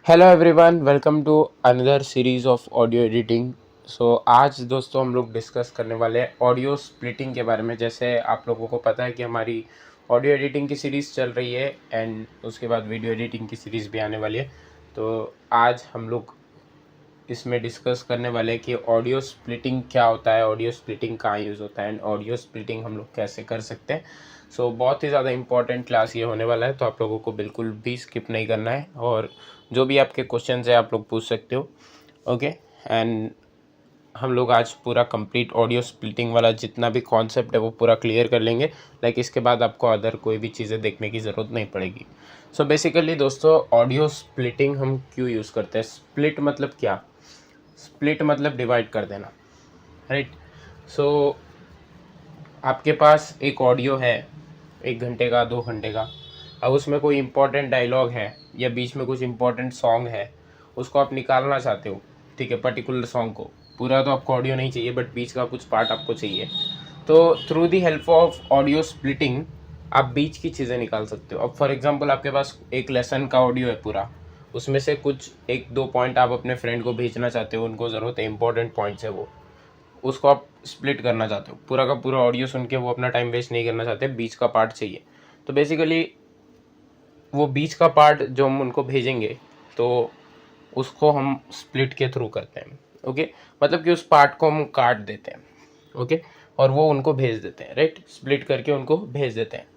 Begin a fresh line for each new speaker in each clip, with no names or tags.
Hello everyone, welcome to another series of audio editing. आज दोस्तों हम लोग डिस्कस करने वाले हैं ऑडियो स्प्लिटिंग के बारे में। जैसे आप लोगों को पता है कि हमारी ऑडियो एडिटिंग की सीरीज़ चल रही है एंड उसके बाद वीडियो एडिटिंग की सीरीज़ भी आने वाली है। तो आज हम लोग इसमें डिस्कस करने वाले हैं कि ऑडियो स्प्लिटिंग क्या होता है, ऑडियो स्प्लिटिंग कहाँ यूज़ होता है एंड ऑडियो स्प्लिटिंग हम लोग कैसे कर सकते हैं। बहुत ही ज़्यादा इम्पॉर्टेंट क्लास ये होने वाला है, तो आप लोगों को बिल्कुल भी स्किप नहीं करना है और जो भी आपके क्वेश्चन है आप लोग पूछ सकते हो। ओके, एंड हम लोग आज पूरा कंप्लीट ऑडियो स्प्लिटिंग वाला जितना भी कॉन्सेप्ट है वो पूरा क्लियर कर लेंगे। इसके बाद आपको अदर कोई भी चीज़ें देखने की ज़रूरत नहीं पड़ेगी। बेसिकली दोस्तों, ऑडियो स्प्लिटिंग हम क्यों यूज़ करते हैं? स्प्लिट मतलब क्या? स्प्लिट मतलब डिवाइड कर देना, राइट। आपके पास एक ऑडियो है 1 घंटे का, 2 घंटे का। अब उसमें कोई इम्पोर्टेंट डायलॉग है या बीच में कुछ इम्पोर्टेंट सॉन्ग है, उसको आप निकालना चाहते हो, ठीक है, पर्टिकुलर सॉन्ग को। पूरा तो आपको ऑडियो नहीं चाहिए, बट बीच का कुछ पार्ट आपको चाहिए। तो through the help of audio splitting आप बीच की चीज़ें निकाल सकते हो। अब फॉर एग्जांपल आपके पास एक लेसन का ऑडियो है पूरा, उसमें से कुछ 1-2 पॉइंट आप अपने फ्रेंड को भेजना चाहते हो, उनको ज़रूरत है, इंपॉर्टेंट पॉइंट्स है वो, उसको आप स्प्लिट करना चाहते हो। पूरा का पूरा ऑडियो सुन के वो अपना टाइम वेस्ट नहीं करना चाहते, बीच का पार्ट चाहिए। तो बेसिकली वो बीच का पार्ट जो हम उनको भेजेंगे, तो उसको हम स्प्लिट के थ्रू करते हैं। ओके, मतलब कि उस पार्ट को हम काट देते हैं, ओके, और वो उनको भेज देते हैं, राइट। स्प्लिट करके उनको भेज देते हैं।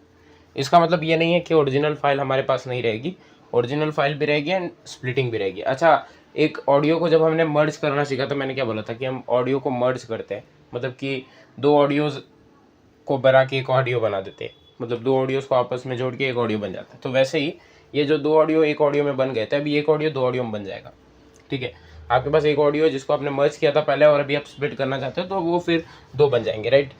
इसका मतलब ये नहीं है कि ओरिजिनल फाइल हमारे पास नहीं रहेगी, ओरिजिनल फाइल भी रहेगी एंड स्प्लिटिंग भी रहेगी। अच्छा, एक ऑडियो को जब हमने मर्ज करना सीखा था, मैंने क्या बोला था कि हम ऑडियो को मर्ज करते हैं, मतलब कि 2 ऑडियोज़ को बना के एक ऑडियो बना देते हैं, मतलब 2 ऑडियोज़ को आपस में जोड़ के एक ऑडियो बन जाता है। तो वैसे ही ये जो 2 ऑडियो एक ऑडियो में बन गए थे, अभी एक ऑडियो 2 ऑडियो में बन जाएगा, ठीक है। आपके पास एक ऑडियो है जिसको आपने मर्ज किया था पहले और अभी आप स्प्लिट करना चाहते हो, तो वो फिर 2 बन जाएंगे, राइट।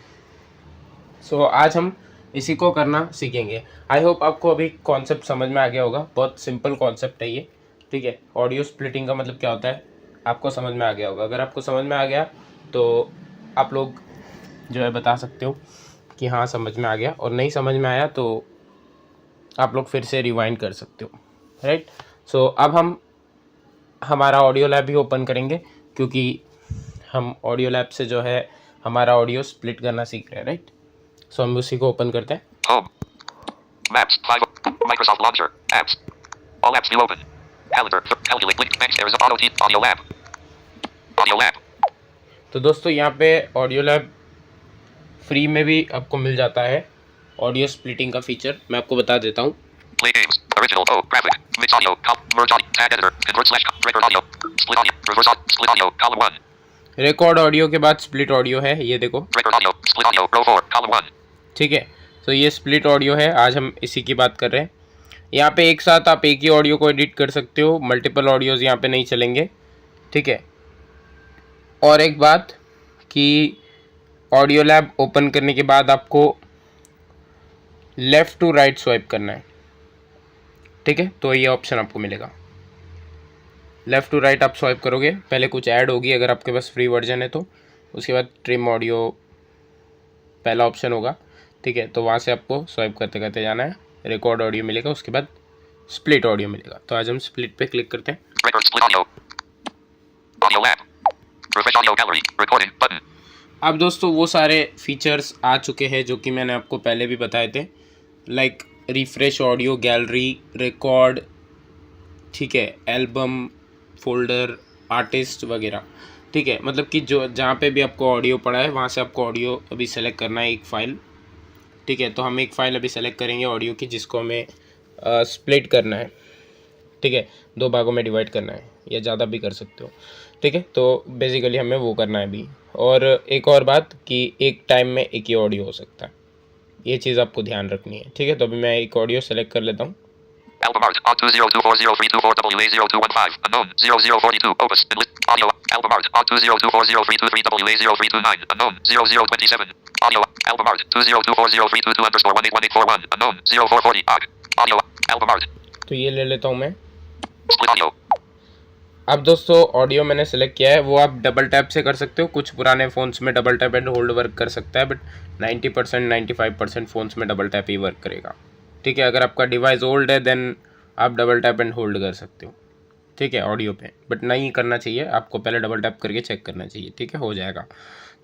आज हम इसी को करना सीखेंगे। आई होप आपको अभी कॉन्सेप्ट समझ में आ गया होगा। बहुत सिंपल कॉन्सेप्ट है ये, ठीक है। ऑडियो स्प्लिटिंग का मतलब क्या होता है आपको समझ में आ गया होगा। अगर आपको समझ में आ गया तो आप लोग जो है बता सकते हो कि हाँ समझ में आ गया, और नहीं समझ में आया तो आप लोग फिर से रिवाइंड कर सकते हो, राइट। अब हम हमारा ऑडियो लैब भी ओपन करेंगे, क्योंकि हम ऑडियो लैब से जो है हमारा ऑडियो स्प्लिट करना सीख रहे हैं, राइट। हम उसी को ओपन करते हैं।
Home. Maps. 5. Microsoft Launcher. Apps. All apps view open. Calendar. Calculate. Link. Next. There is a audio lab. Audio lab.
तो दोस्तों यहाँ पे ऑडियो लैब फ्री में भी आपको मिल जाता है। ऑडियो स्प्लिटिंग का फीचर मैं आपको बता देता हूँ।
Play games. Original. Oh. Graphic. Mix audio. Merge audio. Tag editor. Convert slash. Record audio. Split audio. Reverse audio. Split audio. Column 1.
Record audio के बाद स्प्लिट ऑडियो है, ये देखो।
Record audio. Split audio. Row 4. Column 1.
ठीक है, तो ये split audio है, आज हम इसी की बात कर रहे हैं। यहाँ पे एक साथ आप एक ही ऑडियो को एडिट कर सकते हो, मल्टीपल ऑडियोज़ यहाँ पे नहीं चलेंगे, ठीक है। और एक बात कि ऑडियो लैब ओपन करने के बाद आपको लेफ़्ट टू राइट स्वाइप करना है, ठीक है। तो ये ऑप्शन आपको मिलेगा, लेफ़्ट टू राइट आप स्वाइप करोगे, पहले कुछ ऐड होगी अगर आपके पास फ्री वर्जन है तो, उसके बाद ट्रिम ऑडियो पहला ऑप्शन होगा, ठीक है। तो वहाँ से आपको स्वाइप करते करते जाना है, रिकॉर्ड ऑडियो मिलेगा, उसके बाद स्प्लिट ऑडियो मिलेगा। तो आज हम स्प्लिट पे क्लिक करते हैं।
Record split audio. Audio lab. Refresh audio gallery. Recording button.
अब दोस्तों वो सारे फीचर्स आ चुके हैं जो कि मैंने आपको पहले भी बताए थे, like refresh audio gallery, record, ठीक है, एल्बम, फोल्डर, आर्टिस्ट वगैरह, ठीक है। मतलब कि जो जहाँ पे भी आपको ऑडियो पड़ा है वहाँ से आपको ऑडियो अभी सेलेक्ट करना है, एक फ़ाइल, ठीक है। तो हम एक फ़ाइल अभी सेलेक्ट करेंगे ऑडियो की, जिसको हमें स्प्लिट करना है, ठीक है, 2 भागों में डिवाइड करना है, या ज़्यादा भी कर सकते हो, ठीक है। तो बेसिकली हमें वो करना है अभी। और एक और बात कि एक टाइम में एक ही ऑडियो हो सकता है, ये चीज़ आपको ध्यान रखनी है, ठीक है। तो अभी मैं एक ऑडियो सेलेक्ट कर लेता हूँ।
Album art. On 202403240WA0215. Unknown. 0042. Opus. Enlist. Audio. Album art. On 2024033WA0330. Unknown. 0027. Audio. Album art. 202403221818141. Unknown. 0440. Audio. Album art.
तो ये ले लेता हूँ मैं।
Split audio.
अब दोस्तों ऑडियो मैंने सेलेक्ट किया है, वो आप डबल टैप से कर सकते हो। कुछ पुराने फ़ोन्स में double tap and hold work कर सकता है, बट 90% 95% फ़ोन्स में डबल टैप ही वर्क करेगा, ठीक है। अगर आपका डिवाइस ओल्ड है देन आप डबल टैप एंड होल्ड कर सकते हो, ठीक है, ऑडियो पे, बट नहीं करना चाहिए आपको, पहले डबल टैप करके चेक करना चाहिए। ठीक है, हो जाएगा।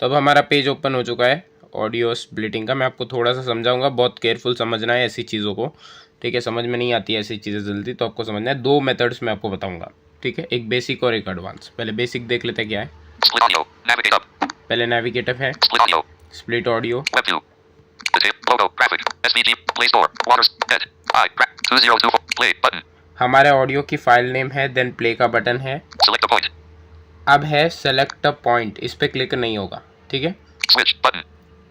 तो अब हमारा पेज ओपन हो चुका है ऑडियो स्प्लिटिंग का। मैं आपको थोड़ा सा समझाऊंगा, बहुत केयरफुल समझना है ऐसी चीज़ों को। ठीक है, समझ में नहीं आती है ऐसी चीज़ें जल्दी, तो आपको समझना है। 2 मेथड्स मैं आपको बताऊंगा। ठीक है, एक बेसिक और एक एडवांस। पहले बेसिक देख लेते हैं क्या है।
Split audio. Navigate up.
पहले नेविगेटिव है,
Split audio.
Split audio,
Web view. Detail. Logo. Graphic. SVG. Play Store. Waters. Head. I. 2024. Play button.
हमारे ऑडियो की फाइल नेम है, देन प्ले का बटन है।
Select a point.
अब है सेलेक्ट अ पॉइंट, इस पर क्लिक नहीं होगा। ठीक है,
Switch button.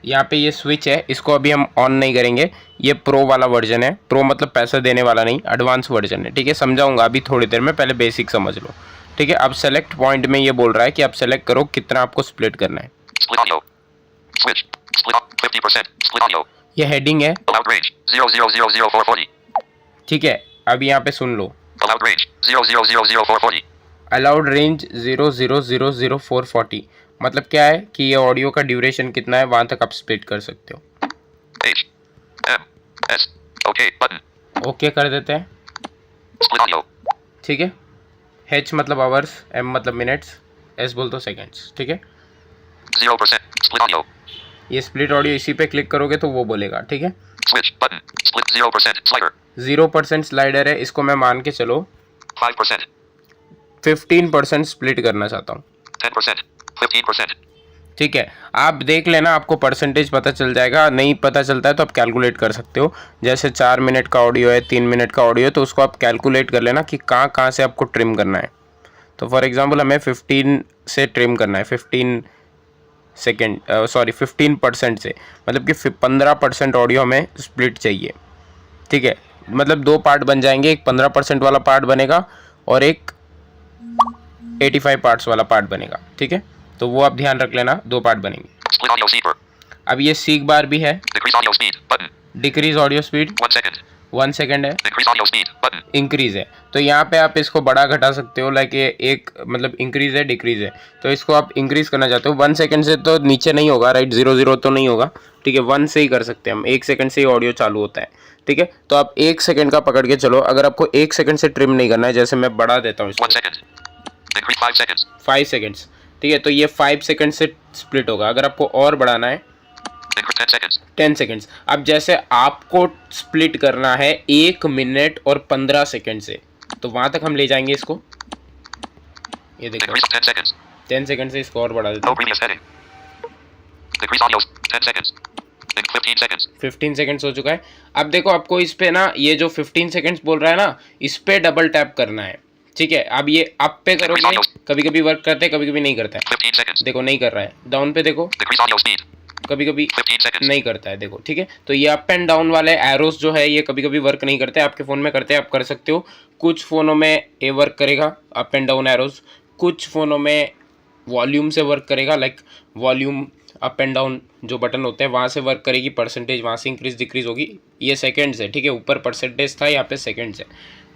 यहाँ पे ये स्विच है, इसको अभी हम ऑन नहीं करेंगे। ये प्रो वाला वर्जन है, प्रो मतलब पैसा देने वाला नहीं, एडवांस वर्जन है। ठीक है, समझाऊंगा अभी थोड़ी देर में, पहले बेसिक समझ लो। ठीक है, अब सेलेक्ट पॉइंट में ये बोल रहा है कि आप सेलेक्ट करो कितना आपको स्प्लिट करना है।
Split audio. Switch. Split 50%. Split audio.
ये हेडिंग है।
Allowed range 0000440.
ठीक है, अब यहाँ पे सुन लो,
Allowed range 0000440.
अलाउड रेंज 0000440, मतलब क्या है कि ये ऑडियो का ड्यूरेशन कितना है, वहाँ तक आप स्प्लिट कर सकते हो।
H. M. S. OK button.
Okay कर देते हैं।
Split audio.
ठीक है, H मतलब आवर्स, M मतलब मिनट्स, S बोल तो सेकेंड्स। ठीक है,
0%. Split audio.
ये स्प्लिट ऑडियो, इसी पे क्लिक करोगे तो वो बोलेगा। ठीक है,
Switch button. Split 0%. Slider.
0% slider है, इसको मैं मान के चलो
5%.
15% स्प्लिट करना चाहता हूँ।
10%. 15%.
ठीक है, आप देख लेना, आपको परसेंटेज पता चल जाएगा। नहीं पता चलता है तो आप कैलकुलेट कर सकते हो। जैसे 4 मिनट का ऑडियो है, 3 मिनट का ऑडियो है, तो उसको आप कैलकुलेट कर लेना कि कहाँ कहाँ से आपको ट्रिम करना है। तो फॉर एग्जांपल हमें 15 से ट्रिम करना है, 15% से, मतलब कि 15% ऑडियो हमें स्प्लिट चाहिए। ठीक है, मतलब 2 पार्ट बन जाएंगे, एक 15% वाला पार्ट बनेगा और एक 85 पार्ट्स वाला पार्ट बनेगा। ठीक है, तो वो आप ध्यान रख लेना, 2 पार्ट बनेंगे।
Split audio seeker.
अब ये सीक बार भी है,
Decrease audio speed button.
Decrease audio speed
1 second.
1 second है,
Increase audio speed button.
Increase है। तो यहाँ पे आप इसको बड़ा घटा सकते हो, लाइक ये एक मतलब इंक्रीज है, डिक्रीज है, तो इसको आप इंक्रीज करना चाहते हो 1 सेकेंड से, तो नीचे नहीं होगा, राइट, 0 तो नहीं होगा। ठीक है, 1 से ही कर सकते हैं हम, 1 सेकेंड से ही ऑडियो चालू होता है। ठीक है, तो आप 1 सेकेंड का पकड़ के चलो। अगर आपको 1 सेकेंड से ट्रिम नहीं करना है, जैसे मैं बढ़ा देता हूँ
1 second. Increase 5 seconds.
5 सेकेंड्स। ठीक है, तो ये 5 सेकेंड से स्प्लिट होगा। अगर आपको और बढ़ाना है
Increase 10 seconds.
10 सेकेंड्स। अब जैसे आपको स्प्लिट करना है 1 मिनट और 15 सेकेंड से, तो वहाँ तक हम ले जाएंगे इसको। ये देखो
Increase 10 seconds.
10 सेकेंड से इसको और बढ़ा देते
No
हैं,
previous heading. Decrease audio 10 seconds. 15 seconds.
15 seconds हो चुका है। अब देखो आपको इस पे ना, ये जो 15 सेकेंड्स बोल रहा है ना, इस पे डबल टैप करना है। ठीक है, अब ये अप पे करोगे, कभी कभी वर्क करते हैं, कभी कभी नहीं करता है।
15 seconds.
देखो नहीं कर रहा है। डाउन पे देखो,
Decrease audio speed.
कभी कभी
15 seconds.
नहीं करता है। देखो, ठीक है, तो ये अप एंड डाउन वाले एरोस जो है, ये कभी कभी वर्क नहीं करते। आपके फ़ोन में करते हैं, आप कर सकते हो। कुछ फ़ोनों में ये वर्क करेगा, अप एंड डाउन एरोस। कुछ फ़ोनों में वॉल्यूम से वर्क करेगा, like volume up and down जो बटन होते हैं वहाँ से वर्क करेगी। परसेंटेज वहाँ से इंक्रीज डिक्रीज होगी। ये सेकेंड्स है। ठीक है, ऊपर परसेंटेज था, यहाँ पे सेकेंड्स है।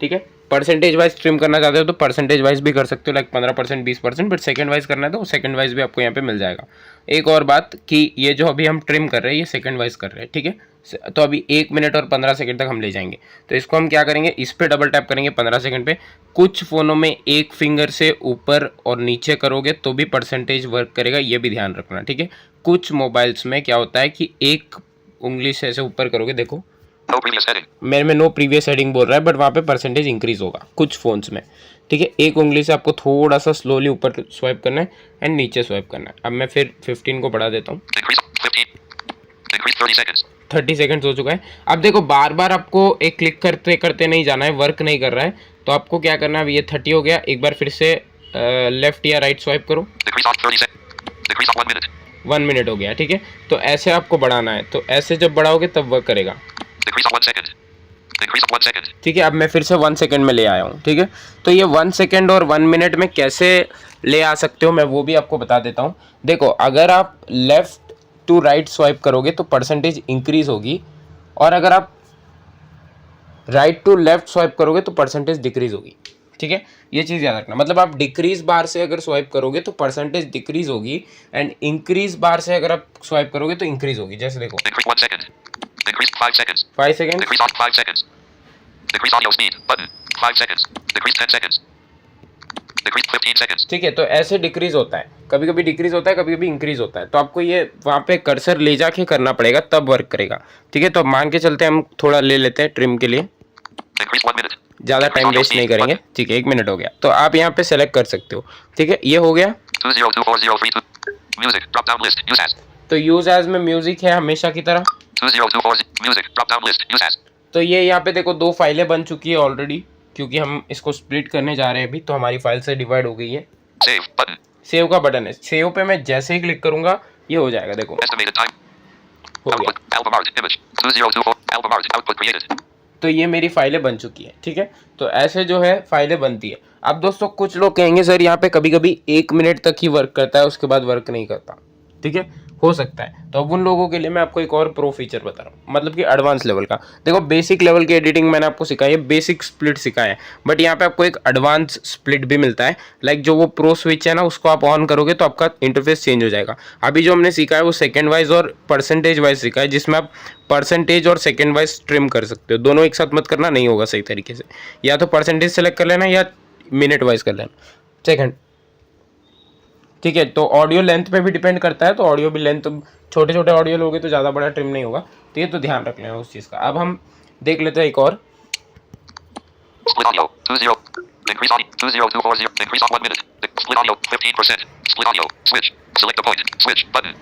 ठीक है, परसेंटेज वाइज ट्रिम करना चाहते हो तो परसेंटेज वाइज भी कर सकते हो, लाइक 15% 20%, बट सेकेंड वाइज करना है तो सेकेंड वाइज भी आपको यहाँ पे मिल जाएगा। एक और बात कि ये जो अभी हम ट्रिम कर रहे हैं, ये सेकेंड वाइज कर रहे हैं। ठीक है, तो अभी 1 मिनट और 15 सेकंड तक हम ले जाएंगे। तो इसको हम क्या करेंगे, इस पर डबल टैप करेंगे 15 सेकंड पे। कुछ फ़ोनों में एक फिंगर से ऊपर और नीचे करोगे तो भी परसेंटेज वर्क करेगा, ये भी ध्यान रखना। ठीक है, कुछ मोबाइल्स में क्या होता है कि एक उंगली से ऐसे ऊपर करोगे, देखो
No previous heading.
मेरे में नो प्रीवियस हेडिंग बोल रहा है, बट वहाँ पे परसेंटेज इंक्रीज होगा कुछ फ़ोन्स में। ठीक है, एक उंगली से आपको थोड़ा सा स्लोली ऊपर स्वाइप करना है एंड नीचे स्वाइप करना है। अब मैं फिर 15 को बढ़ा देता हूँ।
Increase 15. Increase 30 seconds.
30 सेकंड्स हो चुका है। अब देखो बार बार आपको एक क्लिक करते करते नहीं जाना है, वर्क नहीं कर रहा है, तो आपको क्या करना है, अब ये 30 हो गया, एक बार फिर से लेफ्ट या राइट स्वाइप करो।
Decrease on 30 seconds. Decrease on 1 minute.
1 minute हो गया। ठीक है, तो ऐसे आपको बढ़ाना है, तो ऐसे जब बढ़ाओगे तब वर्क करेगा।
Decrease on 1 second. Decrease on 1 second.
ठीक है, अब मैं फिर से 1 सेकंड में ले आया हूँ। ठीक है, तो ये 1 सेकंड और 1 मिनट में कैसे ले आ सकते हो मैं वो भी आपको बता देता हूँ। देखो, अगर आप लेफ्ट टू राइट स्वाइप करोगे तो परसेंटेज इंक्रीज होगी, और अगर आप राइट टू लेफ्ट स्वाइप करोगे तो परसेंटेज डिक्रीज होगी। ठीक है, ये चीज़ याद रखना। मतलब आप डिक्रीज बार से अगर स्वाइप करोगे तो परसेंटेज डिक्रीज होगी, एंड इंक्रीज बार से अगर आप स्वाइप करोगे तो इंक्रीज होगी। जैसे देखो,
Decrease 1 second. Decrease 5 seconds.
5 second,
Decrease on 5 seconds. Decrease audio speed button. 5 seconds. Decrease 10 seconds. Decrease 15 seconds.
ठीक है, तो ऐसे डिक्रीज होता है, कभी कभी डिक्रीज होता है, कभी कभी इंक्रीज होता है, तो आपको ये वहाँ पे कर्सर ले जाके करना पड़ेगा, तब वर्क करेगा। ठीक है, तो मान के चलते हैं हम थोड़ा ले लेते हैं ट्रिम के लिए,
Decrease 1 minute.
ज़्यादा टाइम वेस्ट नहीं करेंगे। ठीक है, 1 मिनट हो गया, तो आप यहाँ पे सेलेक्ट कर सकते हो। ठीक है, ये हो गया।
202403 Music. Drop down list. Use as.
तो यूज एज में म्यूजिक है हमेशा की तरह।
2024 Music. Drop down list. Use as.
तो ये यहाँ पे देखो 2 फाइलें बन चुकी है ऑलरेडी, क्योंकि हम इसको स्प्लिट करने जा रहे हैं अभी, तो हमारी फाइल से डिवाइड हो गई है।
Save button.
सेव का बटन है, सेव पे मैं जैसे ही क्लिक करूंगा ये हो जाएगा, देखो
Estimated time.
हो गया।
Output. Album art. Image. 2024 album art. Output created.
तो ये मेरी फाइलें बन चुकी है। ठीक है, तो ऐसे जो है फाइलें बनती है। अब दोस्तों कुछ लोग कहेंगे सर यहाँ पे कभी कभी 1 मिनट तक ही वर्क करता है, उसके बाद वर्क नहीं करता। ठीक है, हो सकता है, तो अब उन लोगों के लिए मैं आपको एक और प्रो फीचर बता रहा हूँ, मतलब कि एडवांस लेवल का। देखो बेसिक लेवल की एडिटिंग मैंने आपको सिखाई है, बेसिक स्प्लिट सिखाया है, बट यहाँ पे आपको एक एडवांस स्प्लिट भी मिलता है। लाइक जो वो प्रो स्विच है ना, उसको आप ऑन करोगे तो आपका इंटरफेस चेंज हो जाएगा। अभी जो हमने सीखा है वो सेकेंड वाइज और परसेंटेज वाइज सीखा है, जिसमें आप परसेंटेज और सेकेंड वाइज ट्रिम कर सकते हो। दोनों एक साथ मत करना, नहीं होगा सही तरीके से। या तो परसेंटेज सेलेक्ट कर लेना या मिनट वाइज कर लेना, सेकंड। ठीक है, तो ऑडियो लेंथ पे भी डिपेंड करता है, तो ऑडियो भी लेंथ, छोटे छोटे ऑडियो लोगे तो ज़्यादा बड़ा ट्रिम नहीं होगा, तो ये तो ध्यान रख लेना उस चीज़ का। अब हम देख लेते हैं एक और।
Split audio. 20. Increase audio. 2024. Increase on 1 minute. Split audio 15%. Split audio. Switch. Select a point. Switch button.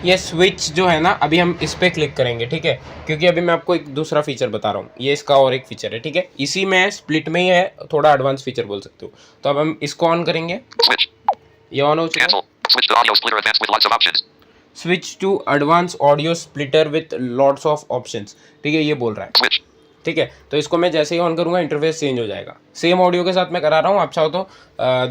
ये स्विच जो है ना, अभी हम इस पर क्लिक करेंगे। ठीक है, क्योंकि अभी मैं आपको एक दूसरा फीचर बता रहा हूँ, ये इसका और एक फीचर है। ठीक है, इसी में स्प्लिट में ही है, थोड़ा एडवांस फीचर बोल सकते हो। तो अब हम इसको ऑन करेंगे,
Switch.
ये ऑन हो चुका है।
Cancel. Switch to audio splitter advanced with lots of options.
Switch to advance audio splitter with lots of options. ठीक है, ये बोल रहा है।
Switch.
ठीक है, तो इसको मैं जैसे ही ऑन करूंगा इंटरफेस चेंज हो जाएगा। सेम ऑडियो के साथ मैं करा रहा हूँ, आप चाहो तो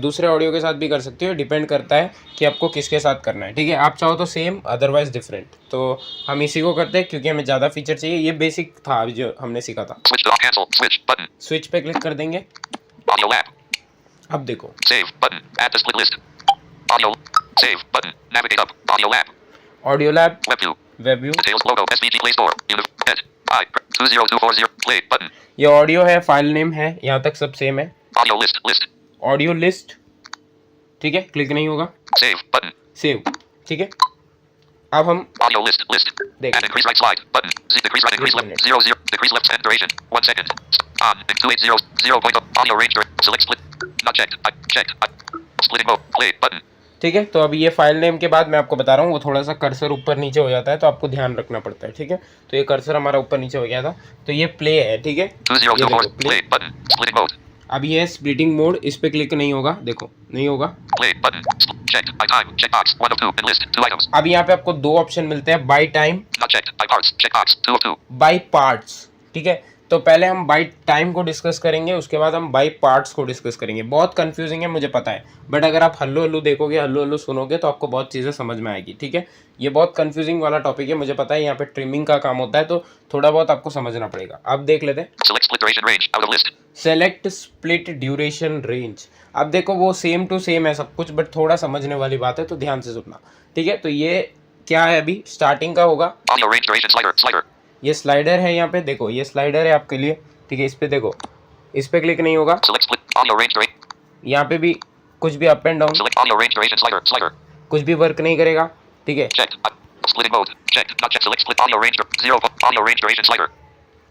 दूसरे ऑडियो के साथ भी कर सकते हो, डिपेंड करता है कि आपको किसके साथ करना है। ठीक है, आप चाहो तो सेम, अदरवाइज डिफरेंट। तो हम इसी को करते हैं क्योंकि हमें ज़्यादा फीचर चाहिए। ये बेसिक था अभी जो हमने सीखा था।
Switch to cancel. Switch button.
Switch पे क्लिक कर देंगे।
Audio lab.
अब देखो
Save button. Add to split list. Audio. Save button. Navigate up. Audio lab.
Audio lab,
Web view.
Web view,
Details logo. SVG Play Store. Head. I. 20240. Play button.
ये audio है, file name है, यहाँ तक सब same है।
Audio list. List.
Audio list. ठीक है, click नहीं होगा।
Save button.
सेव। ठीक है, अब हम
Audio list. List.
देख
Add increase right slide button. Decrease right. Increase left. 0 0. Decrease left and duration. 1 second. On. 280. 0. Audio range. Select split. Not checked. I checked. Splitting mode. Play button.
ठीक है, तो अभी ये फाइल नेम के बाद मैं आपको बता रहा हूँ, वो थोड़ा सा कर्सर ऊपर नीचे हो जाता है, तो आपको ध्यान रखना पड़ता है। ठीक है, तो ये कर्सर हमारा ऊपर नीचे हो गया था, तो ये प्ले है। ठीक है, ये
2024.
देखो play.
Play button. Splitting mode.
अब ये स्प्लिटिंग मोड, इस पे क्लिक नहीं होगा, देखो नहीं होगा।
Play button. Checked. By time. Checkbox. 1 of 2. In list. 2 items.
अब यहाँ पे आपको 2 ऑप्शन मिलते हैं, by time,
Not checked. By parts. Checkbox. 2 of 2.
By parts. ठीक है, तो पहले हम बाई टाइम को डिस्कस करेंगे, उसके बाद हम बाई पार्ट्स को डिस्कस करेंगे। बहुत कंफ्यूजिंग है मुझे पता है, बट अगर आप हल्लो हल्लो देखोगे, हल्लो हल्लो सुनोगे, तो आपको बहुत चीज़ें समझ में आएगी। ठीक है, ये बहुत कंफ्यूजिंग वाला टॉपिक है, मुझे पता है। यहाँ पे ट्रिमिंग का काम होता है, तो थोड़ा बहुत आपको समझना पड़ेगा। अब देख लेते हैं,
Select split duration range. Out of list.
Select split duration range. अब देखो वो सेम टू सेम है सब कुछ, बट थोड़ा समझने वाली बात है, तो ध्यान से सुनना। ठीक है, तो ये क्या है, अभी स्टार्टिंग का होगा।
Audio range duration slider. Slider.
ये स्लाइडर है, यहाँ पे देखो ये स्लाइडर है आपके लिए। ठीक है, इस पे देखो, इस पे क्लिक नहीं होगा।
Select split. Audio range duration.
यहाँ पे भी कुछ भी up and down,
Select audio range duration slider. Slider.
कुछ भी वर्क नहीं करेगा। ठीक है,
Checked. Splitting mode. Checked. Not checked. Select split audio range. 0. Audio range duration slider.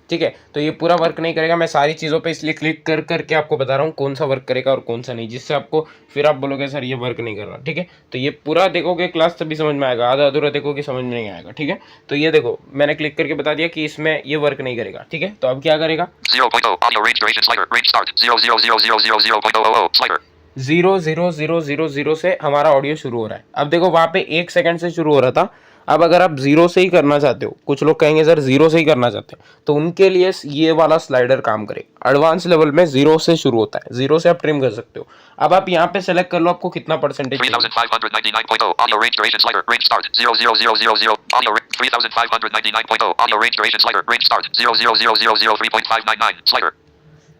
ठीक है, तो ये पूरा वर्क नहीं करेगा। मैं सारी चीज़ों पे इसलिए क्लिक कर करके आपको बता रहा हूँ कौन सा वर्क करेगा और कौन सा नहीं, जिससे आपको फिर आप बोलोगे सर ये वर्क नहीं कर रहा। ठीक है, तो ये पूरा देखोगे क्लास तभी समझ में आएगा, आधा अधूरा देखोगे समझ में नहीं आएगा। ठीक है, तो ये देखो मैंने क्लिक करके बता दिया कि इसमें ये वर्क नहीं करेगा। ठीक है, तो अब क्या करेगा,
0.0. Audio range duration slider. Range start. 0.00000.000. Slider.
00000 से हमारा ऑडियो शुरू हो रहा है। अब देखो वहाँ पे 1 सेकंड से शुरू हो रहा था, अब अगर आप 0 से ही करना चाहते हो, कुछ लोग कहेंगे सर 0 से ही करना चाहते हैं, तो उनके लिए ये वाला स्लाइडर काम करेगा। एडवांस लेवल में 0 से शुरू होता है, 0 से आप ट्रिम कर सकते हो। अब आप यहाँ पे सेलेक्ट कर लो आपको कितना परसेंटेज चाहिए।
3599.0. Audio range duration slider. Range start. 0.000. Audio range 3599.0. Audio range duration slider. Range start. 0.000. 3.599. Slider.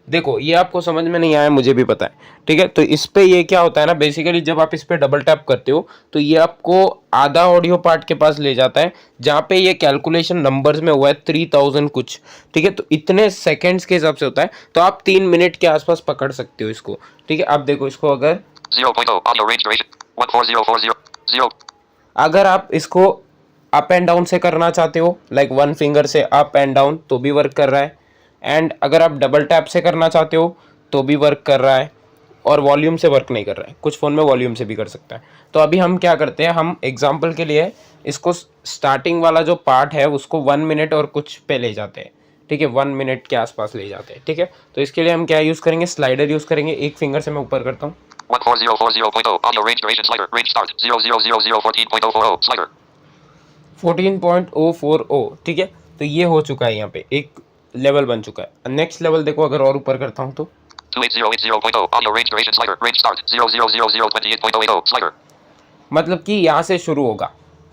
देखो ये आपको समझ में नहीं आया, मुझे भी पता है, ठीक है। तो इस पे ये क्या होता है ना, बेसिकली जब आप इस पे डबल टैप करते हो तो ये आपको आधा ऑडियो पार्ट के पास ले जाता है, जहाँ पे ये कैलकुलेशन नंबर्स में हुआ है 3000 कुछ, ठीक है। तो इतने सेकेंड्स के हिसाब से होता है, तो आप 3 मिनट के आसपास पकड़ सकते हो इसको, ठीक है। अब देखो इसको अगर
0.0 audio range duration 14040
अगर आप इसको अप एंड डाउन से करना चाहते हो, लाइक वन फिंगर से अप एंड डाउन, तो भी वर्क कर रहा है। एंड अगर आप डबल टैप से करना चाहते हो तो भी वर्क कर रहा है, और वॉल्यूम से वर्क नहीं कर रहा है, कुछ फ़ोन में वॉल्यूम से भी कर सकता है। तो अभी हम क्या करते हैं, हम एग्जांपल के लिए इसको स्टार्टिंग वाला जो पार्ट है उसको 1 मिनट और कुछ पे ले जाते हैं, ठीक है, 1 मिनट के आसपास ले जाते हैं, ठीक है। तो इसके लिए हम क्या यूज़ करेंगे, स्लाइडर यूज़ करेंगे। एक फिंगर से मैं ऊपर करता हूँ,
14040.0 audio range duration slider range start 0000 14.040 slider
14.040, ठीक है। तो ये हो चुका है, यहाँ पे एक लेवल बन चुका है। नेक्स्ट लेवल देखो, अगर और ऊपर करता हूँ तो
28080.0 audio range duration slider range start 0000 slider
मतलब कि यहाँ से शुरू होगा,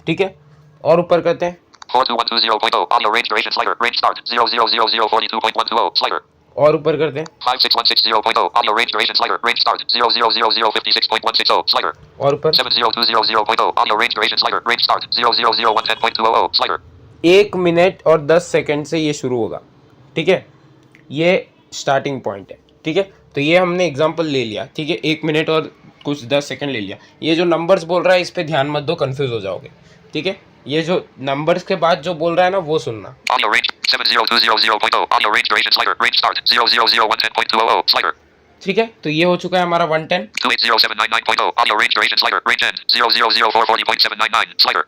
ठीक है। और ऊपर करते हैं
42120.0 audio range duration slider range start 0000 slider
और ऊपर करते हैं
56160.0 audio range duration slider range start 0000 slider
और ऊपर
70200.0 audio range duration slider range start 000110.200 slider
1 minute और 10 सेकंड से ये शुरू होगा, ठीक है। ये स्टार्टिंग पॉइंट है, ठीक है। तो ये हमने एग्जांपल ले लिया, ठीक है, 1 मिनट और कुछ 10 सेकंड ले लिया। ये जो नंबर्स बोल रहा है इस पे ध्यान मत दो, कंफ्यूज हो जाओगे, ठीक है। ये जो नंबर्स के बाद जो बोल रहा है ना वो सुनना।
audio range 70200.0 audio range duration slider range start 000110.200 slider
ठीक है, तो ये हो चुका है हमारा 110।
280799.0 audio range duration slider range end 000440.799 slider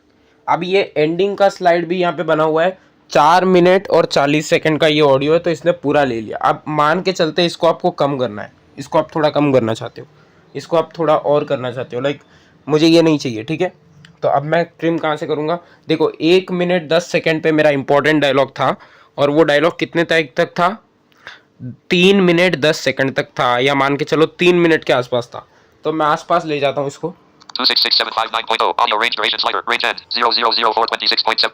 अब ये एंडिंग का स्लाइड भी यहाँ पे बना हुआ है, 4 मिनट और 40 सेकंड का ये ऑडियो है, तो इसने पूरा ले लिया। अब मान के चलते इसको आपको कम करना है, इसको आप थोड़ा कम करना चाहते हो, इसको आप थोड़ा और करना चाहते हो, लाइक मुझे ये नहीं चाहिए, ठीक है। तो अब मैं ट्रिम कहाँ से करूँगा, देखो 1 मिनट 10 सेकंड पे मेरा इंपॉर्टेंट डायलॉग था, और वो डायलॉग कितने तक था, 3 मिनट 10 सेकंड तक था, या मान के चलो 3 मिनट के आसपास था। तो मैं आसपास ले जाता हूँ इसको
266759.0 audio range duration slider range end 000426.7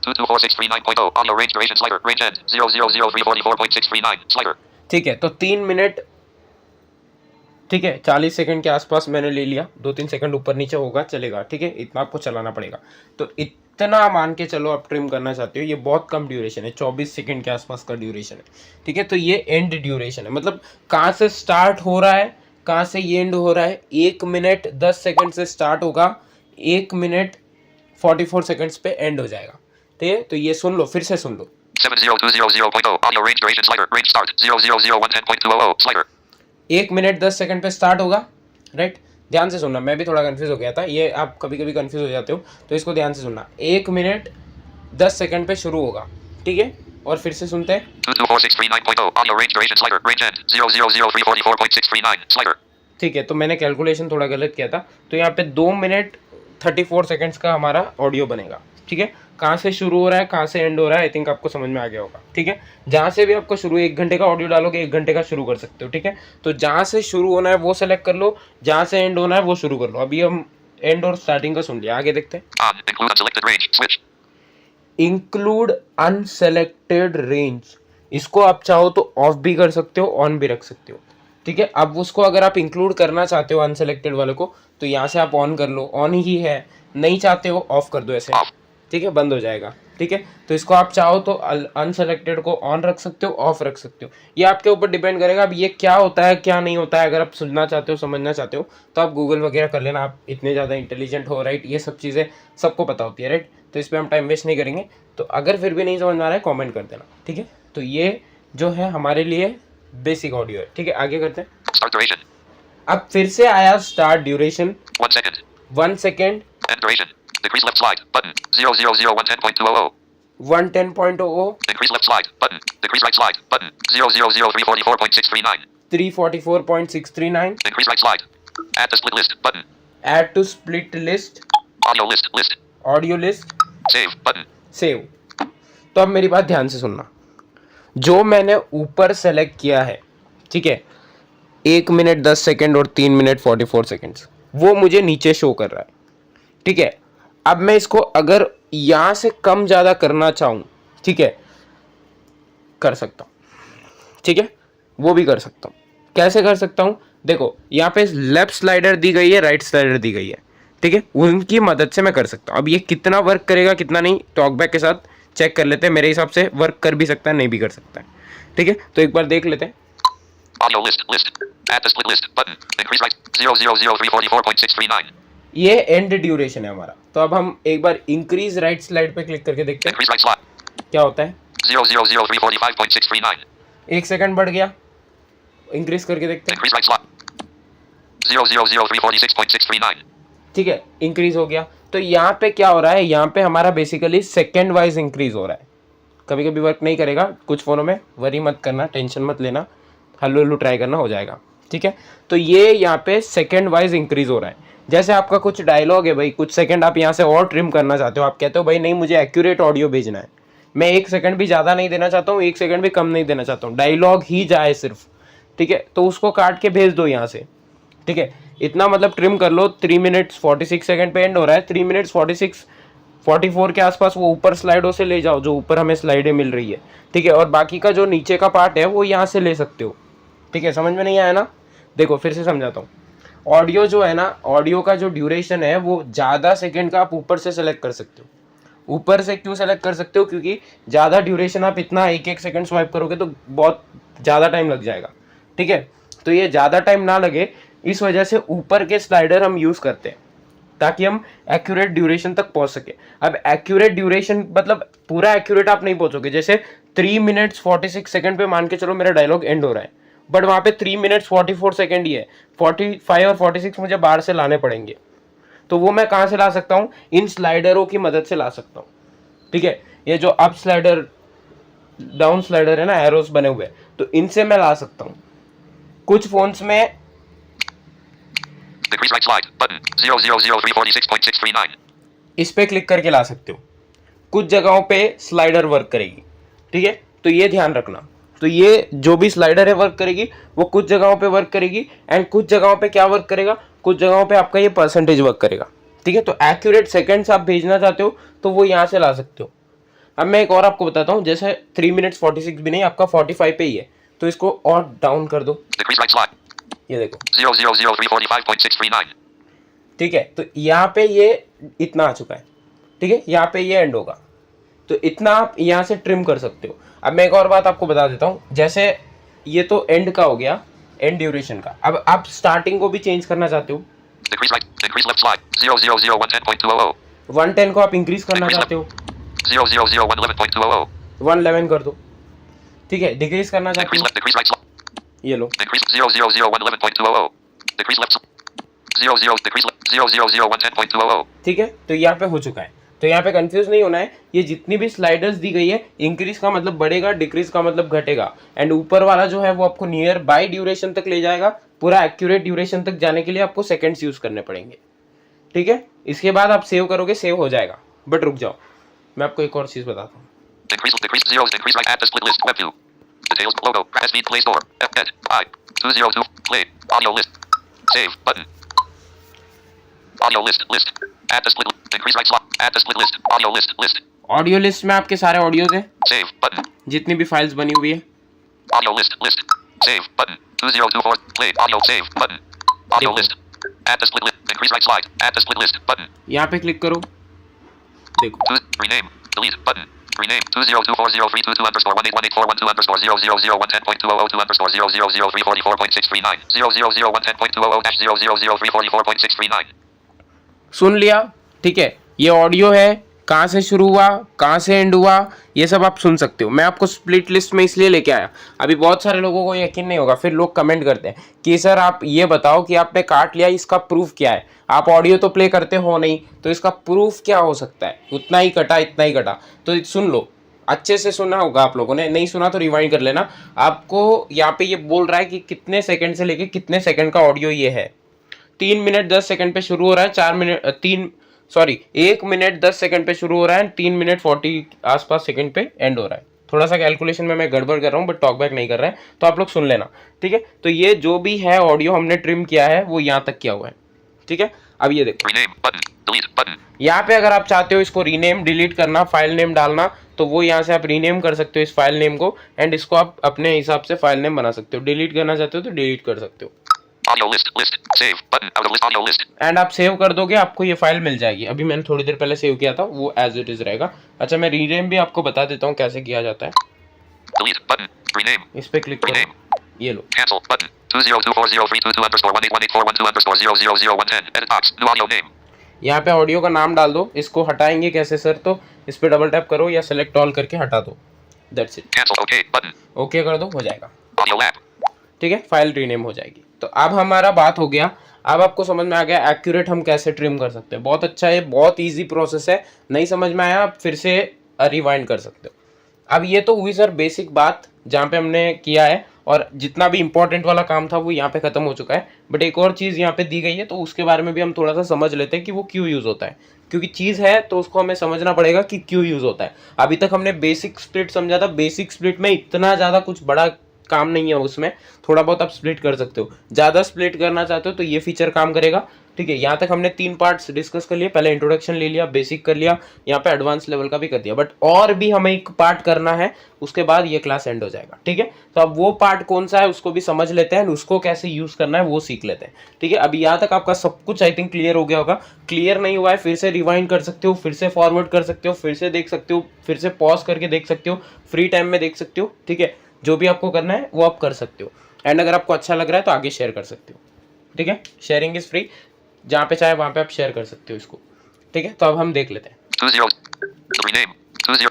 238 audio range duration slider range end 000344.639 slider
ठीक है। तो 3 मिनट, ठीक है, 40 सेकंड के आसपास मैंने ले लिया, 2-3 सेकंड ऊपर नीचे होगा चलेगा, ठीक है, इतना आपको चलाना पड़ेगा। तो इतना मान के चलो आप ट्रिम करना चाहते हो, ये बहुत कम ड्यूरेशन है, 24 सेकंड के आसपास का ड्यूरेशन है, ठीक है। तो ये एंड ड्यूरेशन है, मतलब कहाँ से स्टार्ट हो रहा है कहाँ से ये एंड हो रहा है। 1 मिनट 10 सेकंड से स्टार्ट होगा, 1 मिनट 44 सेकंड्स पे एंड हो जाएगा, ठीक है। तो ये सुन लो, फिर से सुन लो
70200.0 audio range duration slider range start 000110.200 slider
1 minute 10 second पे स्टार्ट होगा, राइट। ध्यान से सुनना, मैं भी थोड़ा कंफ्यूज हो गया था, ये आप कभी कभी कंफ्यूज हो जाते हो, तो इसको ध्यान से सुनना। 1 मिनट 10 सेकंड पे शुरू होगा, ठीक है। और फिर से सुनते हैं
224639.0 audio range duration slider range end 000344.639 slider
ठीक है। तो मैंने कैलकुलेशन थोड़ा गलत किया था, तो यहाँ पे 2 मिनट 34 सेकंड्स का हमारा ऑडियो बनेगा, ठीक है। कहाँ से शुरू हो रहा है कहाँ से एंड हो रहा है, आई थिंक आपको समझ में आ गया होगा, ठीक है। जहाँ से भी आपको शुरू, 1 घंटे का ऑडियो डालोगे 1 घंटे का शुरू कर सकते हो, ठीक है। तो जहाँ से शुरू होना है वो सेलेक्ट कर लो, जहाँ से एंड होना है वो शुरू कर लो। अभी हम एंड और स्टार्टिंग का सुन लिया, आगे देखते हैं।
on include unselected range switch
include unselected range, इसको आप चाहो तो ऑफ भी कर सकते हो, ऑन भी रख सकते हो, ठीक है। अब उसको अगर आप इंक्लूड करना चाहते हो अनसेलेक्टेड वाले को, तो यहाँ से आप ऑन कर लो, ऑन ही है, नहीं चाहते हो ऑफ कर दो ऐसे, ठीक है, बंद हो जाएगा, ठीक है। तो इसको आप चाहो तो अनसेलेक्टेड को ऑन रख सकते हो, ऑफ रख सकते हो, ये आपके ऊपर डिपेंड करेगा। अब ये क्या होता है क्या नहीं होता है, अगर आप सुनना चाहते हो समझना चाहते हो तो आप गूगल वगैरह कर लेना, आप इतने ज़्यादा इंटेलिजेंट हो, राइट, ये सब चीज़ें सबको पता होती है, राइट। तो इस पर हम टाइम वेस्ट नहीं करेंगे। तो अगर फिर भी नहीं समझ में आ रहा है कॉमेंट कर देना, ठीक है। तो ये जो है हमारे लिए बेसिक ऑडियो है, ठीक है। आगे करते हैं।
start duration
अब फिर से आया start duration
1 second
1 second,
end duration decrease left slide button 000110.200
110.00,
increase left slide button decrease right slide button 000344.639
344.639,
increase right slide add to split list button
add to split list,
audio list
audio list,
save button
save. तो अब मेरी बात ध्यान से सुनना, जो मैंने ऊपर सेलेक्ट किया है, ठीक है, 1 मिनट 10 सेकंड और 3 मिनट 44 सेकंड्स, वो मुझे नीचे शो कर रहा है, ठीक है। अब मैं इसको अगर यहाँ से कम ज़्यादा करना चाहूँ, ठीक है, कर सकता हूँ, ठीक है, वो भी कर सकता हूँ। कैसे कर सकता हूँ, देखो यहाँ पे लेफ्ट स्लाइडर दी गई है, राइट स्लाइडर दी गई है, ठीक है, उनकी मदद से मैं कर सकता हूँ। अब ये कितना वर्क करेगा कितना नहीं, टॉकबैक के साथ चेक कर लेते हैं। मेरे हिसाब से वर्क कर भी सकता है, नहीं भी कर सकता है, ठीक है। तो एक बार देख लेते हैं।
Audio list. Add the split list. Button. Increase right. 000344.639.
ये एंड ड्यूरेशन है हमारा। तो अब हम एक बार इंक्रीज राइट स्लाइड पे क्लिक करके देखते हैं
Increase right slot.
क्या होता है।
000345.639.
1 सेकंड बढ़ गया, इंक्रीज करके देखते हैं।
Increase right slot. 000346.639.
ठीक है, इंक्रीज हो गया। तो यहाँ पे क्या हो रहा है, यहाँ पे हमारा बेसिकली सेकेंड वाइज इंक्रीज हो रहा है। कभी कभी वर्क नहीं करेगा कुछ फ़ोनों में, वरी मत करना, टेंशन मत लेना, हल्लू हल्लू ट्राई करना, हो जाएगा, ठीक है। तो ये यहाँ पे सेकेंड वाइज इंक्रीज हो रहा है। जैसे आपका कुछ डायलॉग है भाई, कुछ सेकंड आप यहाँ से और ट्रिम करना चाहते हो, आप कहते हो भाई नहीं मुझे एक्यूरेट ऑडियो भेजना है, मैं 1 सेकंड भी ज़्यादा नहीं देना चाहता हूँ, 1 सेकंड भी कम नहीं देना चाहता हूँ, डायलॉग ही जाए सिर्फ, ठीक है, तो उसको काट के भेज दो यहाँ से, ठीक है। इतना मतलब ट्रिम कर लो। 3 मिनट्स 46 सेकंड पे एंड हो रहा है, 3 मिनट्स 44 के आसपास वो ऊपर स्लाइडों से ले जाओ, जो ऊपर हमें स्लाइडें मिल रही है, ठीक है। और बाकी का जो नीचे का पार्ट है वो यहाँ से ले सकते हो, ठीक है। समझ में नहीं आया ना, देखो फिर से समझाता हूँ। ऑडियो जो है ना, ऑडियो का जो ड्यूरेशन है वो ज़्यादा सेकंड का आप ऊपर से सेलेक्ट कर सकते हो। ऊपर से क्यों सेलेक्ट कर सकते हो, क्योंकि ज़्यादा ड्यूरेशन आप इतना 1-1 सेकंड स्वाइप करोगे तो बहुत ज़्यादा टाइम लग जाएगा, ठीक है। तो ये ज़्यादा टाइम ना लगे इस वजह से ऊपर के स्लाइडर हम यूज़ करते हैं, ताकि हम एक्यूरेट ड्यूरेशन तक पहुंच सके। अब एक्यूरेट ड्यूरेशन मतलब पूरा एक्यूरेट आप नहीं पहुंचोगे। जैसे 3 मिनट्स 46 सेकंड पे मान के चलो मेरा डायलॉग एंड हो रहा है, बट वहाँ पे 3 मिनट्स 44 सेकंड ही है, 45 और 46 मुझे बाहर से लाने पड़ेंगे। तो वो मैं कहाँ से ला सकता हूँ, इन स्लाइडरों की मदद से ला सकता हूँ, ठीक है। ये जो अप स्लाइडर डाउन स्लाइडर है ना, एरोस बने हुए, तो इनसे मैं ला सकता हूँ। कुछ फोन्स में
Decrease right slide. Button. 000346.639.
इस पे क्लिक करके ला सकते हो। कुछ जगहों पे स्लाइडर वर्क करेगी, ठीक है, तो ये ध्यान रखना। तो ये जो भी स्लाइडर है वर्क करेगी, वो कुछ जगहों पे वर्क करेगी, एंड कुछ जगहों पे क्या वर्क करेगा, कुछ जगहों पे आपका ये परसेंटेज वर्क करेगा, ठीक है। तो एक्यूरेट सेकंड्स आप भेजना चाहते हो तो वो यहाँ से ला सकते हो। अब मैं एक और आपको बताता हूँ, जैसे 3 मिनट्स 46 भी नहीं, आपका 45 पे ही है, तो इसको और डाउन कर दो।
Decrease right slide.
ये देखो
000345.639.
ठीक है, तो यहाँ पे ये इतना आ चुका है, ठीक है, यहाँ पे ये एंड होगा, तो इतना आप यहाँ से ट्रिम कर सकते हो। अब मैं एक और बात आपको बता देता हूँ, जैसे ये तो एंड का हो गया, एंड ड्यूरेशन का। अब आप स्टार्टिंग को भी चेंज करना चाहते हो,
Decrease right. Decrease left slide. 000110.200.
110 को आप इंक्रीज करना चाहते हो,
000111.200.
111 कर दो, ठीक है। डिक्रीज करना चाहते
Decrease
हो,
left. Decrease right slide.
ये लो,
Decrease 000111.200. Decrease left. 00. Decrease left. 000110.200.
ठीक है। तो यहाँ पे हो चुका है, तो यहाँ पे कंफ्यूज नहीं होना है। ये जितनी भी स्लाइडर्स दी गई है, इंक्रीज का मतलब बढ़ेगा, डिक्रीज का मतलब घटेगा, एंड ऊपर वाला जो है वो आपको नियर बाय ड्यूरेशन तक ले जाएगा। पूरा एक्यूरेट ड्यूरेशन तक जाने के लिए आपको सेकंड्स यूज करने पड़ेंगे, ठीक है। इसके बाद आप सेव करोगे, सेव हो जाएगा। बट रुक जाओ, मैं आपको एक और चीज बताता हूँ।
Decrease zeros. Decrease right. Add the split list. Web view. Details. Logo. SV Play Store. Fnet. I. 202. Play. Audio list. Save. Button. Audio list. List. Add the split. Decrease right slot. Add the split list. Audio list. List.
Audio list में आपके सारे audios हैं,
Save. Button.
जितनी भी files बनी हुई है।
Audio list. List. Save. Button. 2024. Play. Audio. Save. Button. Audio
देखो।
list. Add the split list. Decrease right slide. Add the split list. Button.
यहाँ पे क्लिक करो, देखो
Rename. Delete. Button. Rename 2024032 underscore 1818412 underscore 000110.202 underscore 000344.639 000110.200-000344.639.
सुन लिया, ठीक है। ये audio है, कहाँ से शुरू हुआ, कहाँ से एंड हुआ, ये सब आप सुन सकते हो। मैं आपको स्प्लिट लिस्ट में इसलिए लेके आया, अभी बहुत सारे लोगों को यकीन नहीं होगा, फिर लोग कमेंट करते हैं कि सर आप ये बताओ कि आपने काट लिया, इसका प्रूफ क्या है। आप ऑडियो तो प्ले करते हो नहीं, तो इसका प्रूफ क्या हो सकता है, उतना ही कटा, इतना ही कटा। तो सुन लो, अच्छे से सुना होगा आप लोगों ने, नहीं सुना तो रिवाइंड कर लेना। आपको यहाँ पे ये बोल रहा है कि कितने सेकंड से लेके कितने सेकंड का ऑडियो ये है। 3 मिनट 10 सेकंड पे शुरू हो रहा है, 1 मिनट 10 सेकंड पे शुरू हो रहा है, 3 मिनट 40 आसपास सेकंड पे एंड हो रहा है। थोड़ा सा कैलकुलेशन में मैं गड़बड़ कर रहा हूँ, बट टॉकबैक नहीं कर रहा है, तो आप लोग सुन लेना, ठीक है। तो ये जो भी है ऑडियो हमने ट्रिम किया है वो यहाँ तक किया हुआ है, ठीक है, अब ये देखो
Rename button. Delete button.
यहाँ पे अगर आप चाहते हो इसको रीनेम डिलीट करना, फाइल नेम डालना, तो वो यहाँ से आप रीनेम कर सकते हो इस फाइल नेम को, एंड इसको आप अपने हिसाब से फाइल नेम बना सकते हो। डिलीट करना चाहते हो तो डिलीट कर सकते हो।
Audio list. List. Save button. Out of list. Audio list.
And आप सेव कर दोगे, आपको ये फाइल मिल जाएगी। अभी मैंने थोड़ी देर पहले सेव किया था, वो एज इट इज रहेगा। अच्छा, मैं रीनेम भी आपको बता देता हूँ कैसे किया जाता है।
Delete button. Rename.
इस पे क्लिक करो, ये लो,
Cancel button. 2024032_1818412_0000110. Edit box. New audio name.
यहाँ पे ऑडियो का नाम डाल दो। इसको हटाएंगे कैसे सर, तो इस पे डबल टैप करो या सेलेक्ट ऑल करके हटा दो, that's it.
Cancel. OK button.
Okay कर दो, हो जाएगा।
Audio lab.
ठीक है, फाइल रीनेम हो जाएगी। तो अब हमारा बात हो गया, अब आपको समझ में आ गया एक्यूरेट हम कैसे ट्रिम कर सकते हैं। बहुत अच्छा है, बहुत इजी प्रोसेस है। नहीं समझ में आया आप फिर से रिवाइंड कर सकते हो। अब ये तो हुई सर बेसिक बात जहाँ पे हमने किया है, और जितना भी इंपॉर्टेंट वाला काम था वो यहाँ पे खत्म हो चुका है। बट एक और चीज़ यहाँ पे दी गई है, तो उसके बारे में भी हम थोड़ा सा समझ लेते हैं कि वो क्यों यूज़ होता है। क्योंकि चीज़ है तो उसको हमें समझना पड़ेगा कि क्यों यूज़ होता है। अभी तक हमने बेसिक स्प्लिट समझा था। बेसिक स्प्लिट में इतना ज़्यादा कुछ बड़ा काम नहीं है, उसमें थोड़ा बहुत आप स्प्लिट कर सकते हो। ज़्यादा स्प्लिट करना चाहते हो तो ये फीचर काम करेगा। ठीक है, यहाँ तक हमने 3 पार्ट्स डिस्कस कर लिए। पहले इंट्रोडक्शन ले लिया, बेसिक कर लिया, यहाँ पे एडवांस लेवल का भी कर दिया। बट और भी हमें एक पार्ट करना है, उसके बाद ये क्लास एंड हो जाएगा। ठीक है, तो अब वो पार्ट कौन सा है उसको भी समझ लेते हैं, उसको कैसे यूज़ करना है वो सीख लेते हैं। ठीक है, अभी यहाँ तक आपका सब कुछ आई थिंक क्लियर हो गया होगा। क्लियर नहीं हुआ है फिर से रिवाइंड कर सकते हो, फिर से फॉरवर्ड कर सकते हो, फिर से देख सकते हो, फिर से पॉज करके देख सकते हो, फ्री टाइम में देख सकते हो। ठीक है, जो भी आपको करना है वो आप कर सकते हो। एंड अगर आपको अच्छा लग रहा है तो आगे शेयर कर सकते हो। ठीक है, शेयरिंग इज़ फ्री, जहाँ पे चाहे वहाँ पे आप शेयर कर सकते हो इसको। ठीक है, तो अब हम देख लेते हैं।
20. Rename. 20.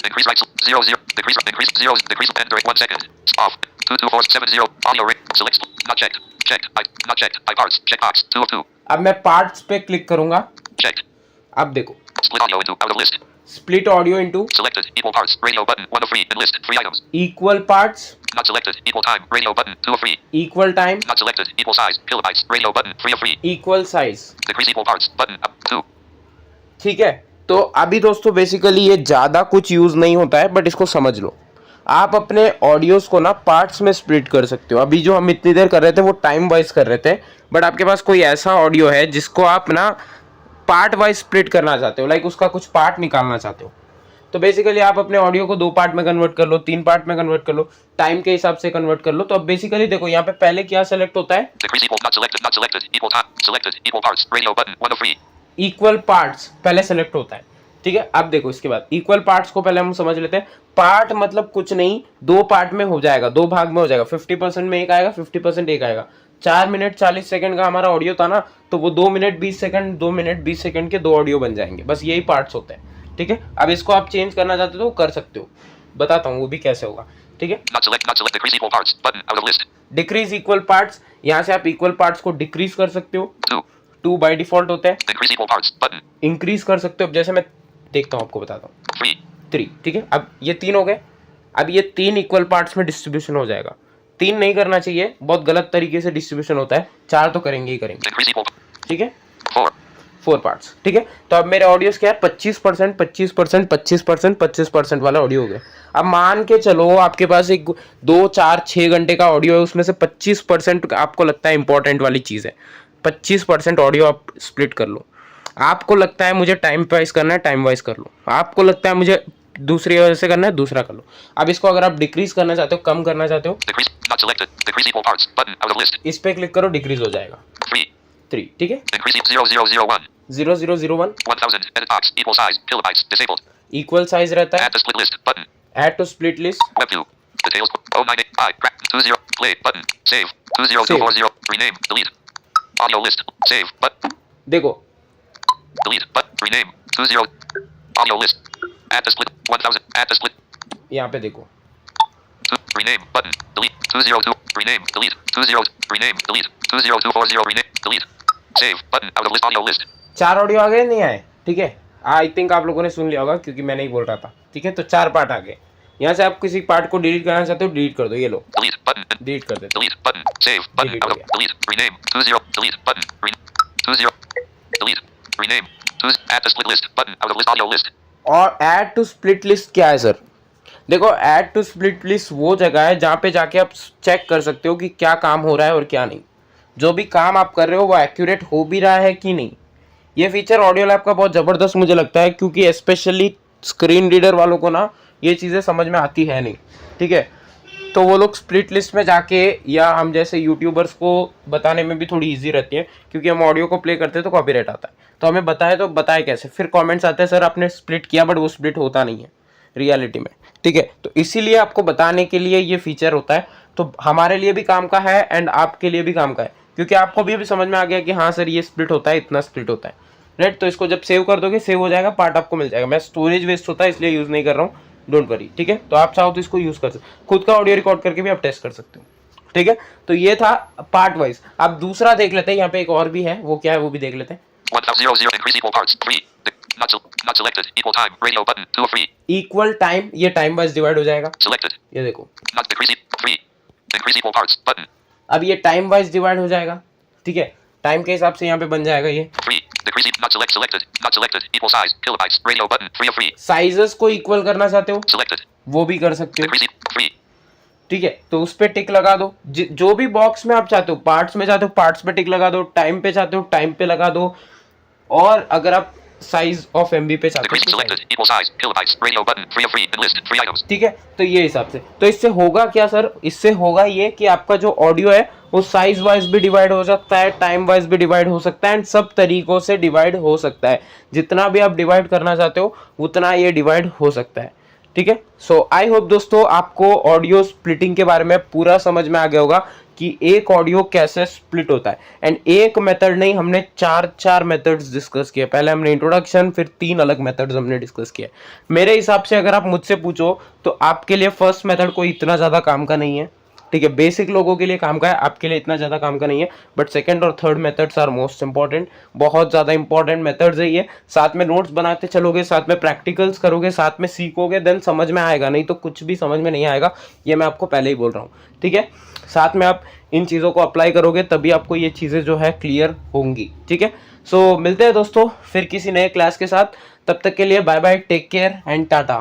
Increase right. 00. Decrease. Increase 0. Decrease and during 1 second. Off. 22470. Audio rate. Select. Not checked. Checked. Not checked. I parts. Check box. 2 of 2.
अब मैं पार्ट्स पे क्लिक करूंगा।
Checked.
अब देखो,
Split audio into out of list.
Split audio into
Selected. Equal parts. Radio button. 1 of 3. In list. 3 items.
Equal parts,
Not selected. Equal time. Radio button. 2 of 3.
Equal time,
Not selected. Equal size. Kilobytes. Radio button. 3 of 3.
Equal size.
Decrease equal parts. Button. Up. 2.
ठीक है, तो अभी दोस्तों basically ये ज़्यादा कुछ use नहीं होता है, बट इसको समझ लो। आप अपने ऑडियोज़ को ना पार्ट्स में स्प्लिट कर सकते हो। अभी जो हम इतनी देर कर रहे थे वो टाइम वाइज कर रहे थे, बट आपके पास कोई ऐसा ऑडियो है जिसको आप ना पार्ट वाइज स्प्लिट करना चाहते हो, लाइक उसका कुछ पार्ट निकालना चाहते हो, तो बेसिकली आप अपने ऑडियो को 2 पार्ट में कन्वर्ट कर लो, 3 पार्ट में कन्वर्ट कर लो, टाइम के हिसाब से कन्वर्ट कर लो। तो अब बेसिकली देखो यहाँ पे पहले क्या सेलेक्ट होता है,
Decrease equal. Not selected. Not selected. Equal time. Selected. Equal parts. Radio button. 1 of 3.
Equal parts पहले सेलेक्ट होता है। ठीक है, अब देखो इसके बाद इक्वल पार्ट्स को पहले हम समझ लेते हैं। पार्ट मतलब कुछ नहीं, 2 पार्ट में हो जाएगा, 2 भाग में हो जाएगा। 50% में एक आएगा, 50% एक आएगा। 4 मिनट 40 सेकंड का हमारा ऑडियो था ना, तो वो 2 मिनट 20 सेकंड 2 मिनट 20 सेकंड के 2 ऑडियो बन जाएंगे। बस यही पार्ट्स होते हैं। ठीक है, अब इसको आप चेंज करना चाहते हो तो कर सकते हो, बताता हूँ वो भी कैसे होगा। ठीक है,
Not select. Not select. Decrease equal parts. Button. Out of list.
Decrease equal parts, यहाँ से आप इक्वल पार्ट्स को डिक्रीज कर सकते हो।
2.
2 बाय डिफॉल्ट होता है।
Decrease equal parts. Button.
Increase कर सकते हो, अब जैसे मैं देखता हूँ आपको बताता हूँ।
3.
3, ठीक है, अब ये 3 हो गए। अब ये 3 इक्वल पार्ट्स में डिस्ट्रीब्यूशन हो जाएगा। 3 नहीं करना चाहिए, बहुत गलत तरीके से डिस्ट्रीब्यूशन होता है। 4 तो करेंगे ही करेंगे।
Decrease equal.
ठीक है,
4.
4 पार्ट्स। ठीक है, तो अब मेरे ऑडियोज क्या है, 25% 25% 25% 25% वाला ऑडियो हो गया। अब मान के चलो आपके पास एक 2 4 6 घंटे का ऑडियो है, उसमें से 25% आपको लगता है इंपॉर्टेंट वाली चीज़ है। 25% ऑडियो आप स्प्लिट कर लो। आपको लगता है मुझे टाइम वाइज करना है, टाइम वाइज कर लो। आपको लगता है मुझे दूसरी वजह से करना है, दूसरा कर लो। अब इसको अगर आप डिक्रीज करना चाहते हो, कम करना चाहते हो,
Decrease. Not selected. Decrease equal parts. Button. Out of list.
इस पे क्लिक करो, डिक्रीज हो जाएगा।
3.
3, ठीक है,
Increase 0001.
0001
1000. Edit box. Equal size. Kilobytes. Disabled.
Equal size रहता है।
Add to split list. Button.
Add to split list,
Web view. Details. 098. 20. Play. Button. Save. 20240. Rename. Delete. Audio list. Save. Button.
देखो
Delete. Button. Rename. 20. Audio list. Add to split. 1000. Add to split.
यहाँ पे देखो,
2. Rename. Button. Delete. 202. Rename. Delete. 20. Rename. Delete. 20240. Rename. Delete. Save. Button. Out of list. Audio list.
4 audio आ गए, नहीं आए? ठीक है, I think आप लोगों ने सुन लिया होगा क्योंकि मैं नहीं बोल रहा था। ठीक है, तो 4 पार्ट आ गए। यहाँ से आप किसी पार्ट को डिलीट करना चाहते हो, डिलीट कर दो, ये लो
Delete. Button.
डिलीट कर देते।
Delete. Button. Save. Button.
Delete
Out
हो
of.
गया।
Delete. Rename. 20. Delete. Button. 20. Delete. Rename. 20. Add to split list. Button. Out of list. Audio list.
और ऐड टू स्प्लिट लिस्ट क्या है सर? देखो, add to split list वो जगह है जहाँ पे जाके आप चेक कर सकते हो कि क्या काम हो रहा है और क्या नहीं। जो भी काम आप कर रहे हो वो एक्यूरेट हो भी रहा है कि नहीं। ये फीचर ऑडियो लैब का बहुत ज़बरदस्त मुझे लगता है, क्योंकि स्पेशली स्क्रीन रीडर वालों को ना ये चीज़ें समझ में आती है नहीं, ठीक है। तो वो लोग स्प्लिट लिस्ट में जाके, या हम जैसे यूट्यूबर्स को बताने में भी थोड़ी इजी रहती है, क्योंकि हम ऑडियो को प्ले करते हैं तो कॉपीराइट आता है, तो हमें बताए तो बताए कैसे, फिर कमेंट्स आते हैं सर आपने स्प्लिट किया बट वो स्प्लिट होता नहीं है रियलिटी में, ठीक है। तो इसीलिए आपको बताने के लिए ये फीचर होता है, तो हमारे लिए भी काम का है एंड आपके लिए भी काम का है, क्योंकि आपको भी समझ में आ गया कि हाँ सर ये स्प्लिट होता है, इतना स्प्लिट होता है, राइट। तो इसको जब सेव कर दोगे सेव हो जाएगा, पार्ट आपको मिल जाएगा। मैं स्टोरेज वेस्ट होता है इसलिए यूज़ नहीं कर रहा हूँ, डोंट वरी, ठीक है। तो आप चाहो तो इसको यूज़ कर सकते, खुद का ऑडियो रिकॉर्ड करके भी आप टेस्ट कर सकते हो, ठीक है। तो ये था पार्ट वाइज। अब दूसरा देख लेते हैं, यहाँ पे एक और भी है, वो क्या है वो भी देख लेते हैं।
1,000 increase equal parts 3. Not selected. Equal time. Radio button 2 of 3.
Equal time, ये टाइम वाइज डिवाइड हो जाएगा,
Selected.
ये देखो।
Not decrease 3. Increase equal parts button
अब ये टाइम वाइज डिवाइड हो जाएगा, ठीक है। टाइम के हिसाब से यहाँ पे बन जाएगा ये।
3. Decrease not selected. Not selected. Equal size. Kilobytes. Radio button 3 of 3.
Sizes को इक्वल करना चाहते हो
Selected.
वो भी कर सकते हो,
Decrease 3.
ठीक है। तो उस पे टिक लगा दो, जो भी बॉक्स में आप चाहते हो, पार्ट्स में चाहते हो पार्ट्स पे टिक लगा दो, टाइम पे चाहते हो टाइम पे लगा दो, और अगर आप साइज ऑफ एमबी पे चाहते
Decrease
हो,
selected. Equal size. Kilobytes. Radio button 3 of 3. Enlist 3 items.
ठीक है। तो ये हिसाब से, तो इससे होगा क्या सर, इससे होगा ये कि आपका जो ऑडियो है वो साइज वाइज भी डिवाइड हो सकता है, टाइम वाइज भी डिवाइड हो सकता है, एंड सब तरीकों से डिवाइड हो सकता है। जितना भी आप डिवाइड करना चाहते हो उतना ये डिवाइड हो सकता है, ठीक है। सो आई होप दोस्तों आपको ऑडियो स्प्लिटिंग के बारे में पूरा समझ में आ गया होगा कि एक ऑडियो कैसे स्प्लिट होता है। एंड एक मेथड नहीं, हमने चार मेथड्स डिस्कस किए। पहले हमने इंट्रोडक्शन, फिर 3 अलग मेथड्स हमने डिस्कस किए। मेरे हिसाब से अगर आप मुझसे पूछो तो आपके लिए फर्स्ट मेथड कोई इतना ज़्यादा काम का नहीं है, ठीक है। बेसिक लोगों के लिए काम का है, आपके लिए इतना ज़्यादा काम का नहीं है, बट सेकंड और third methods are most important. बहुत ज़्यादा इंपॉर्टेंट मेथड्स है ये। साथ में नोट्स बनाते चलोगे, साथ में प्रैक्टिकल्स करोगे, साथ में सीखोगे, देन समझ में आएगा, नहीं तो कुछ भी समझ में नहीं आएगा, ये मैं आपको पहले ही बोल रहा हूँ, ठीक है। साथ में आप इन चीज़ों को अप्लाई करोगे तभी आपको ये चीज़ें जो है क्लियर होंगी, ठीक है। सो मिलते हैं दोस्तों फिर किसी नए क्लास के साथ, तब तक के लिए bye bye, take care and Tata.